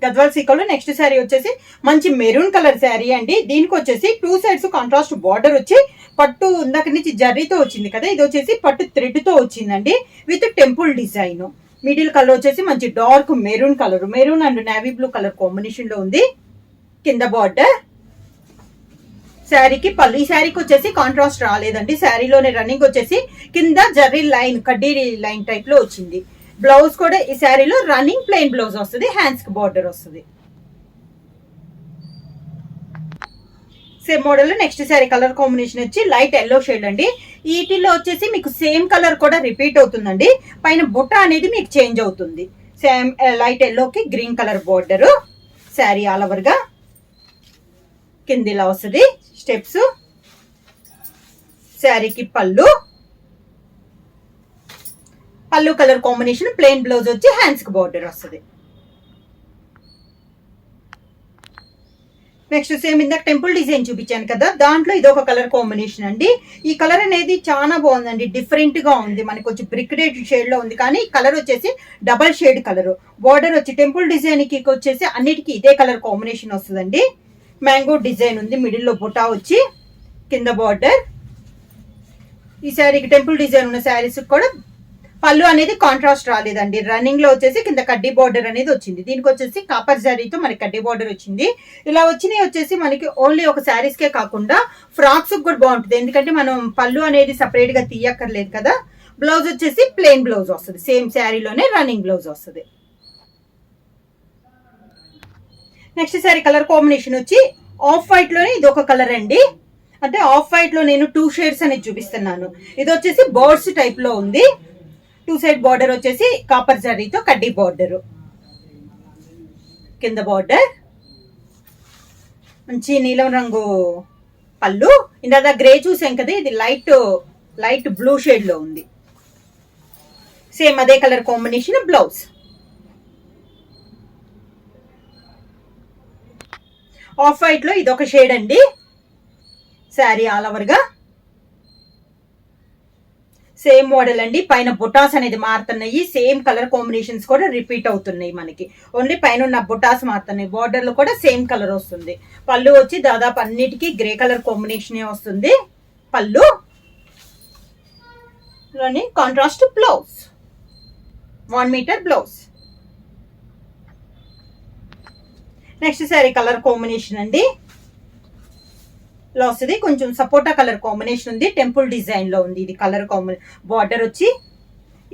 Gadwal సీకోలో next sari వచ్చేసి మంచి maroon colour sari అండి. దీనికి వచ్చేసి 2 సైడ్స్ కాంట్రాస్ట్ బార్డర్ వచ్చి పట్టు ఇందాక నుంచి జర్రీతో వచ్చింది కదా, ఇది వచ్చేసి పట్టు థ్రెడ్ తో వచ్చిందండి with temple design. Middle colour వచ్చేసి మంచి dark maroon colour, maroon and navy blue colour combination లో ఉంది. కింద బార్డర్ శారీకి పళ్ళు. ఈ శారీకి వచ్చేసి కాంట్రాస్ట్ రాలేదండి, శారీలోనే రన్నింగ్ వచ్చేసి కింద జర్రీ లైన్ కడ్డీ లైన్ టైప్ లో వచ్చింది. బ్లౌజ్ కూడా ఈ శారీలో రన్నింగ్ ప్లెయిన్ బ్లౌజ్ వస్తుంది, హ్యాండ్స్ కి బార్డర్ వస్తుంది. Same model next sari colour combination వచ్చి లైట్ ఎల్లో షేడ్ అండి. వీటిలో వచ్చేసి మీకు సేమ్ కలర్ కూడా రిపీట్ అవుతుందండి, పైన బుట్ట అనేది మీకు చేంజ్ అవుతుంది. సేమ్ లైట్ ఎల్లోకి green colour border, sari all over గా కింద ఇలా వస్తుంది స్టెప్స్. శారీకి పళ్ళు, పళ్ళు కలర్ కాంబినేషన్ ప్లెయిన్ బ్లౌజ్ వచ్చి హ్యాండ్స్ కి బార్డర్ వస్తుంది. నెక్స్ట్ సేమ్ ఇందాక టెంపుల్ డిజైన్ చూపించాను కదా, దాంట్లో ఇది ఒక కలర్ కాంబినేషన్ అండి. ఈ కలర్ అనేది చాలా బాగుందండి, డిఫరెంట్ గా ఉంది, మనకి వచ్చి బ్రిక్ రెడ్ షేడ్ లో ఉంది, కానీ కలర్ వచ్చేసి డబల్ షేడ్ కలర్. బార్డర్ వచ్చి టెంపుల్ డిజైన్ కి వచ్చేసి అన్నిటికీ ఇదే కలర్ కాంబినేషన్ వస్తుందండి. మ్యాంగో డిజైన్ ఉంది, మిడిల్ లో బుటా వచ్చి కింద బార్డర్. ఈ శారీకి టెంపుల్ డిజైన్ ఉన్న శారీస్ కూడా పళ్ళు అనేది కాంట్రాస్ట్ రాలేదండి, రన్నింగ్ లో వచ్చేసి కింద కడ్డీ బార్డర్ అనేది వచ్చింది. దీనికి వచ్చేసి కాపర్ జరీతో మనకి కడ్డీ బార్డర్ వచ్చింది. ఇలా వచ్చినవి వచ్చేసి మనకి ఓన్లీ ఒక శారీస్ కే కాకుండా ఫ్రాక్స్ కూడా బాగుంటుంది, ఎందుకంటే మనం పళ్ళు అనేది సపరేట్ గా తీయక్కర్లేదు కదా. బ్లౌజ్ వచ్చేసి ప్లెయిన్ బ్లౌజ్ వస్తుంది, సేమ్ శారీలోనే రన్నింగ్ బ్లౌజ్ వస్తుంది. నెక్స్ట్ శారీ కలర్ కాంబినేషన్ వచ్చి ఆఫ్ వైట్ లోనే ఇది ఒక కలర్ అండి. అంటే ఆఫ్ వైట్ లో నేను 2 షేడ్స్ అనేది చూపిస్తున్నాను. ఇది వచ్చేసి బర్డ్స్ టైప్ లో ఉంది, 2 సైడ్ బార్డర్ వచ్చేసి కాపర్ జరీతో కడ్డీ బార్డర్, కింద బార్డర్ మంచి నీలం రంగు పళ్ళు. ఇందాక గ్రే చూసాం కదా, ఇది లైట్ బ్లూ షేడ్ లో ఉంది, సేమ్ అదే colour combination blouse. Off white లో ఇదొక షేడ్ అండి. శారీ ఆల్ ఓవర్ గా సేమ్ మోడల్ అండి, పైన బుటాస్ అనేది మారుతున్నాయి, సేమ్ కలర్ కాంబినేషన్స్ కూడా రిపీట్ అవుతున్నాయి. మనకి ఓన్లీ పైన ఉన్న బుటాస్ మారుతున్నాయి, బార్డర్ లో కూడా సేమ్ కలర్ వస్తుంది. పళ్ళు వచ్చి దాదాపు అన్నిటికీ గ్రే కలర్ కాంబినేషన్ వస్తుంది. పళ్ళు contrast blouse, 1 metre blouse. Next sari colour combination అండి, ఇలా వస్తుంది, కొంచెం సపోటా కలర్ కాంబినేషన్ ఉంది, టెంపుల్ డిజైన్ లో ఉంది. ఇది కలర్ బార్డర్ వచ్చి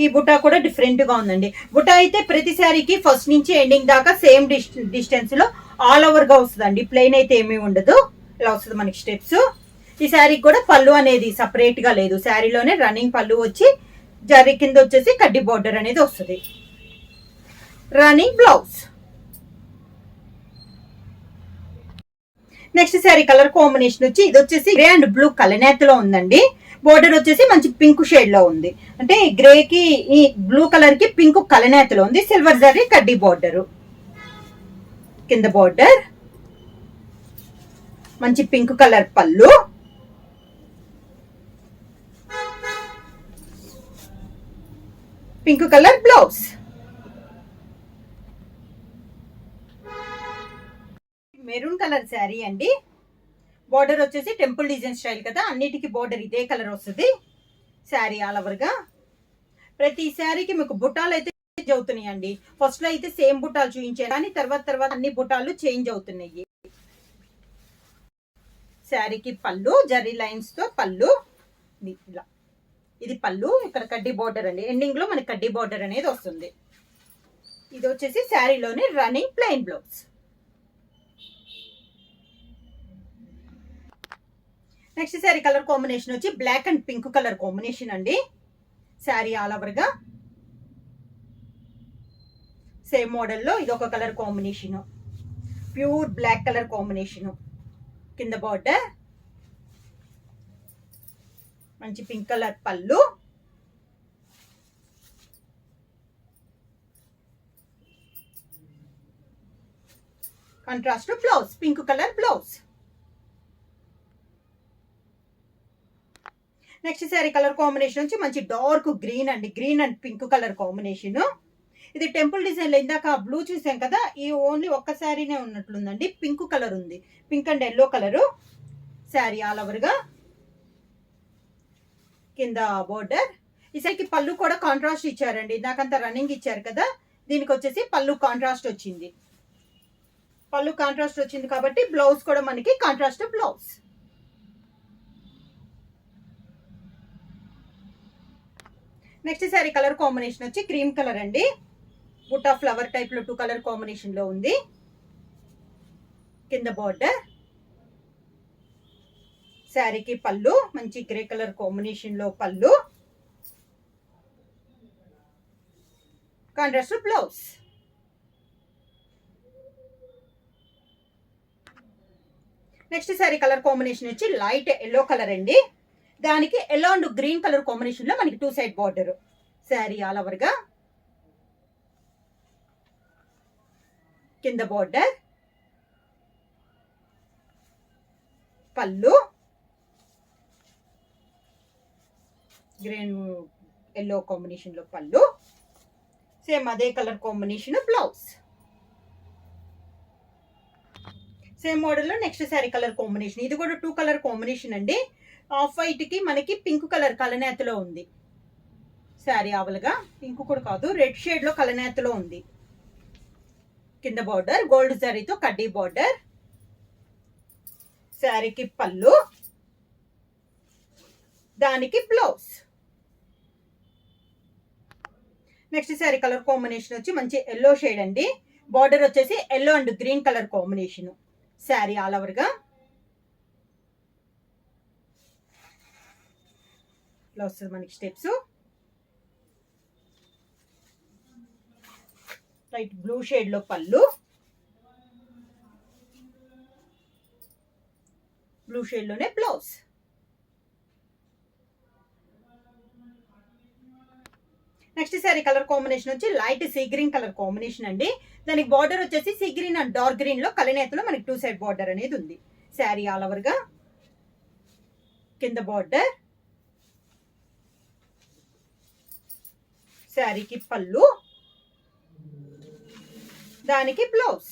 ఈ బుటా కూడా డిఫరెంట్ గా ఉందండి. బుటా అయితే ప్రతి శారీకి ఫస్ట్ నుంచి ఎండింగ్ దాకా సేమ్ డిస్టెన్స్ లో ఆల్ ఓవర్ గా వస్తుందండి, ప్లెయిన్ అయితే ఏమీ ఉండదు. ఇలా వస్తుంది మనకి స్టెప్స్. ఈ శారీకి కూడా పళ్ళు అనేది సపరేట్ గా లేదు, శారీలోనే రన్నింగ్ పళ్ళు వచ్చి జరీ కింద వచ్చేసి కడ్డీ బార్డర్ అనేది వస్తుంది. Running blouse. Next sari colour combination వచ్చి ఇది వచ్చేసి గ్రే అండ్ బ్లూ కలనేతలో ఉందండి. బోర్డర్ వచ్చేసి మంచి పింక్ షేడ్ లో ఉంది, అంటే గ్రే కి ఈ బ్లూ కలర్ కి పింక్ కలనేతలో ఉంది. సిల్వర్ జరీ కడ్డీ బార్డర్, కింద బార్డర్ మంచి పింక్ కలర్ పళ్ళు, pink colour blouse. Maroon colour sari అండి. బార్డర్ వచ్చేసి టెంపుల్ డిజైన్ స్టైల్ కదా, అన్నిటికీ బార్డర్ ఇదే కలర్ వస్తుంది. శారీ ఆల్ ఓవర్ గా ప్రతి శారీకి మీకు బుట్టాలు అయితే చేంజ్ అవుతున్నాయండి. ఫస్ట్ లో అయితే సేమ్ బుట్టాలు చూపించారు, కానీ తర్వాత అన్ని బుట్టాలు చేంజ్ అవుతున్నాయి. శారీకి పళ్ళు జరీ లైన్స్ తో పళ్ళు, ఇలా ఇది పళ్ళు, ఇక్కడ కడ్డీ బార్డర్ అండి, ఎండింగ్ లో మనకి కడ్డీ బార్డర్ అనేది వస్తుంది. ఇది వచ్చేసి శారీలోనే running plain blouse. Next sari colour combination వచ్చి black and pink colour combination అండి. శారీ ఆల్ ఓవర్ గా సేమ్ మోడల్లో ఇది ఒక colour combination, pure black colour combination. కింద బార్డర్ మంచి పింక్ కలర్ పళ్ళు, contrast blouse, pink colour blouse. Next sari colour combination వచ్చి మంచి డార్క్ గ్రీన్ అండి, green and pink colour combination. ఇది టెంపుల్ డిజైన్లో ఇందాక బ్లూ చూసాం కదా, ఈ ఓన్లీ ఒక్క శారీనే ఉన్నట్లుందండి. పింక్ కలర్ ఉంది, pink and yellow colour. Sari all ఓవర్గా కింద బోర్డర్. ఈ శారీకి పళ్ళు కూడా కాంట్రాస్ట్ ఇచ్చారండి. నాకంతా రన్నింగ్ ఇచ్చారు కదా, దీనికి వచ్చేసి పళ్ళు కాంట్రాస్ట్ వచ్చింది. పళ్ళు కాంట్రాస్ట్ వచ్చింది కాబట్టి బ్లౌజ్ కూడా మనకి contrast blouse. Next sari colour combination వచ్చి క్రీమ్ కలర్ అండి. బుట్టా ఫ్లవర్ టైప్ లో 2 కలర్ కాంబినేషన్ లో ఉంది. కింద బార్డర్. శారీకి పళ్ళు మంచి గ్రే కలర్ కాంబినేషన్ లో పళ్ళు, contrast blouse. Next sari colour combination వచ్చి లైట్ ఎల్లో కలర్ అండి. దానికి yellow and green colour combination లో మనకి 2 side border. Sari all over గా కింద బార్డర్, పళ్ళు గ్రీన్ ఎల్లో కాంబినేషన్ లో పళ్ళు, సేమ్ అదే colour combination blouse. Same model లో నెక్స్ట్ శారీ కలర్ కాంబినేషన్, ఇది కూడా 2 కలర్ కాంబినేషన్ అండి. ఆఫ్ వైట్ కి మనకి పింక్ కలర్ కలనేతలో ఉంది. శారీ ఆవలుగా పింక్ కూడా కాదు, రెడ్ షేడ్ లో కలనేతలో ఉంది. కింద బార్డర్ గోల్డ్ శారీతో కడ్డీ బార్డర్. శారీకి పళ్ళు, దానికి blouse. Next sari colour combination వచ్చి మంచి ఎల్లో షేడ్ అండి. బార్డర్ వచ్చేసి yellow and green colour combination. Sari all over గా ఇలా వస్తుంది మనకి స్టెప్స్. లైట్ బ్లూ షేడ్ లో పళ్ళు, బ్లూ షేడ్ లోనే బ్లౌజ్. నెక్స్ట్ శారీ కలర్ కాంబినేషన్ వచ్చి light sea green colour combination అండి. దానికి బార్డర్ వచ్చేసి sea green and dark green లో కలనేతలో మనకి 2 సైడ్ బార్డర్ అనేది ఉంది. శారీ ఆల్ ఓవర్ గా కింద బార్డర్. శారీకి పళ్ళు, దానికి blouse.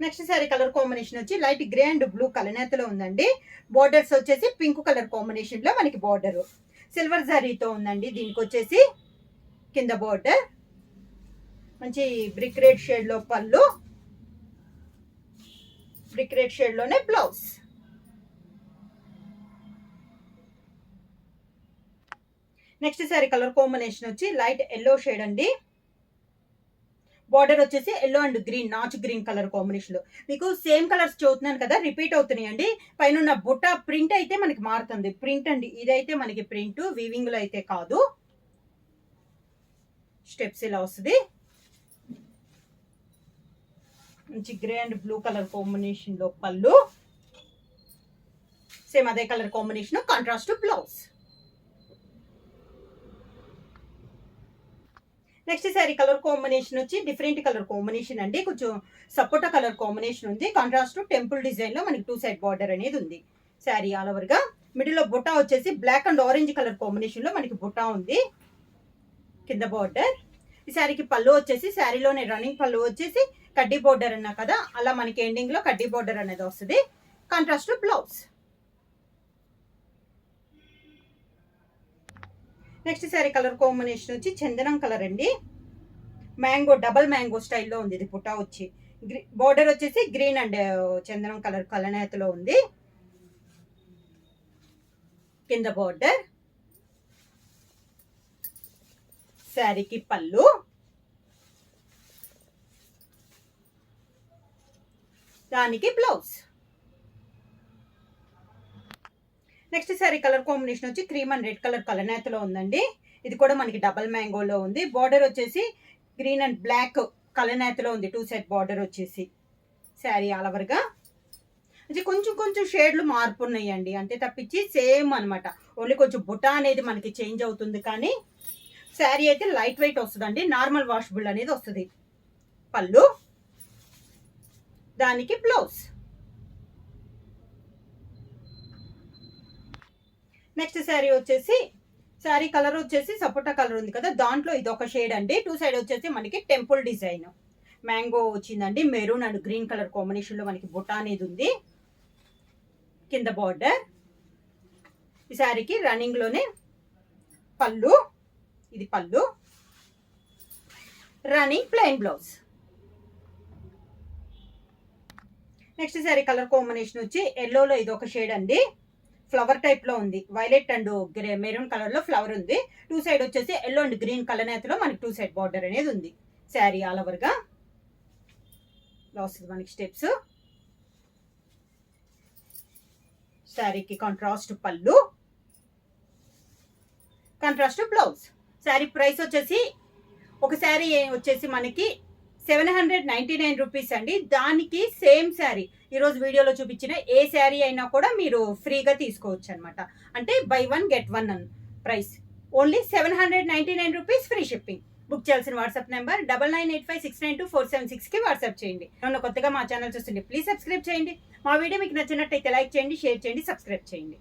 Next sari colour combination వచ్చి లైట్ గ్రే అండ్ బ్లూ కలనేతలో ఉందండి. బార్డర్స్ వచ్చేసి పింక్ కలర్ కాంబినేషన్ లో మనకి బార్డర్ సిల్వర్ జరీతో ఉందండి. దీనికి వచ్చేసి కింద బార్డర్ మంచి బ్రిక్ రెడ్ షేడ్ లో పళ్ళు, బ్రిక్ రెడ్ షేడ్ లోనే బ్లౌజ్. నెక్స్ట్ శారీ కలర్ కాంబినేషన్ వచ్చి లైట్ ఎల్లో షేడ్ అండి. బార్డర్ వచ్చేసి yellow and green notch green colour combination లో. మీకు సేమ్ కలర్స్ చూస్తున్నాను కదా, రిపీట్ అవుతున్నాయి అండి. పైన ఉన్న బుట్ట ప్రింట్ అయితే మనకి మారుతుంది. ప్రింట్ అండి, ఇదైతే మనకి ప్రింట్, వీవింగ్ లో అయితే కాదు. స్టెప్స్ ఇలా వస్తుంది. మంచి grey and blue colour combination లో పళ్ళు, సేమ్ అదే colour combination contrast blouse. Next sari colour combination వచ్చి డిఫరెంట్ కలర్ కాంబినేషన్ అండి. కొంచెం సపోటా కలర్ కాంబినేషన్ ఉంది. కాంట్రాస్ట్ టెంపుల్ డిజైన్ లో మనకి 2 సైడ్ బార్డర్ అనేది ఉంది. శారీ ఆల్ ఓవర్ గా మిడిల్ లో బుట్టా వచ్చేసి black and orange colour combination లో మనకి బుట్టా ఉంది. కింద బార్డర్. ఈ శారీకి పళ్ళు వచ్చేసి శారీలోనే రన్నింగ్ పళ్ళు వచ్చేసి కడ్డీ బార్డర్ అన్నా కదా, అలా మనకి ఎండింగ్ లో కడ్డీ బార్డర్ అనేది వస్తుంది. Contrast blouse. Next sari colour combination వచ్చి చందనం కలర్ అండి. మ్యాంగో డబల్ మ్యాంగో స్టైల్లో ఉంది. ఇది పుట్టా వచ్చి బార్డర్ వచ్చేసి గ్రీన్ అండ్ చందనం కలర్ కలనేతలో ఉంది. కింద బార్డర్. శారీకి పళ్ళు, దానికి blouse. Next sari colour combination వచ్చి క్రీమ్ అండ్ రెడ్ కలర్ కలనేతలో ఉందండి. ఇది కూడా మనకి డబల్ మ్యాంగోలో ఉంది. బార్డర్ వచ్చేసి గ్రీన్ అండ్ బ్లాక్ కలనేతలో ఉంది. 2 సైడ్ బార్డర్ వచ్చేసి. శారీ ఆల్ ఓవర్ గా కొంచెం కొంచెం షేడ్లు మార్పు ఉన్నాయండి, అంతే తప్పించి సేమ్ అనమాట. ఓన్లీ కొంచెం బుటా అనేది మనకి చేంజ్ అవుతుంది, కానీ శారీ అయితే లైట్ వెయిట్ వస్తుందండి. నార్మల్ వాషబుల్ అనేది వస్తుంది. పళ్ళు, దానికి బ్లౌజ్. నెక్స్ట్ శారీ వచ్చేసి శారీ కలర్ వచ్చేసి సపోటా కలర్ ఉంది కదా, దాంట్లో ఇది ఒక షేడ్ అండి. 2 సైడ్ వచ్చేసి మనకి టెంపుల్ డిజైన్ మ్యాంగో వచ్చిందండి. Maroon and green colour combination లో మనకి బుట్ట అనేది ఉంది. కింద బార్డర్. ఈ శారీకి రన్నింగ్ లోనే పళ్ళు, ఇది పళ్ళు, running plain blouse. Next sari colour combination వచ్చి ఎల్లోలో ఇది ఒక షేడ్ అండి. ఫ్లవర్ టైప్ లో ఉంది. వైలెట్ అండ్ మెరూన్ కలర్ లో ఫ్లవర్ ఉంది. 2 సైడ్ వచ్చేసి ఎల్లో అండ్ గ్రీన్ కలర్ నేతలో మనకి 2 సైడ్ బార్డర్ అనేది ఉంది. శారీ ఆల్ ఓవర్ గా వస్తుంది మనకి స్టెప్స్. శారీకి కాంట్రాస్ట్ పళ్ళు, కాంట్రాస్ట్ బ్లౌజ్. శారీ ప్రైస్ వచ్చేసి ఒక శారీ వచ్చేసి మనకి 799 రూపీస్ అండి. దానికి సేమ్ శారీ ఈరోజు వీడియోలో చూపించిన ఏ శారీ అయినా కూడా మీరు ఫ్రీగా తీసుకోవచ్చు అనమాట. అంటే by 1 get 1 price only 799 rupees, free shipping. Book చేయాల్సిన వాట్సాప్ నెంబర్ 9985692476కి వాట్సాప్ చేయండి. ఏమన్నా కొత్తగా మా ఛానల్ చూస్తుంటే ప్లీజ్ సబ్స్క్రైబ్ చేయండి. మా వీడియో మీకు నచ్చినట్టయితే లైక్ చేయండి, షేర్ చేయండి, సబ్స్క్రైబ్ చేయండి.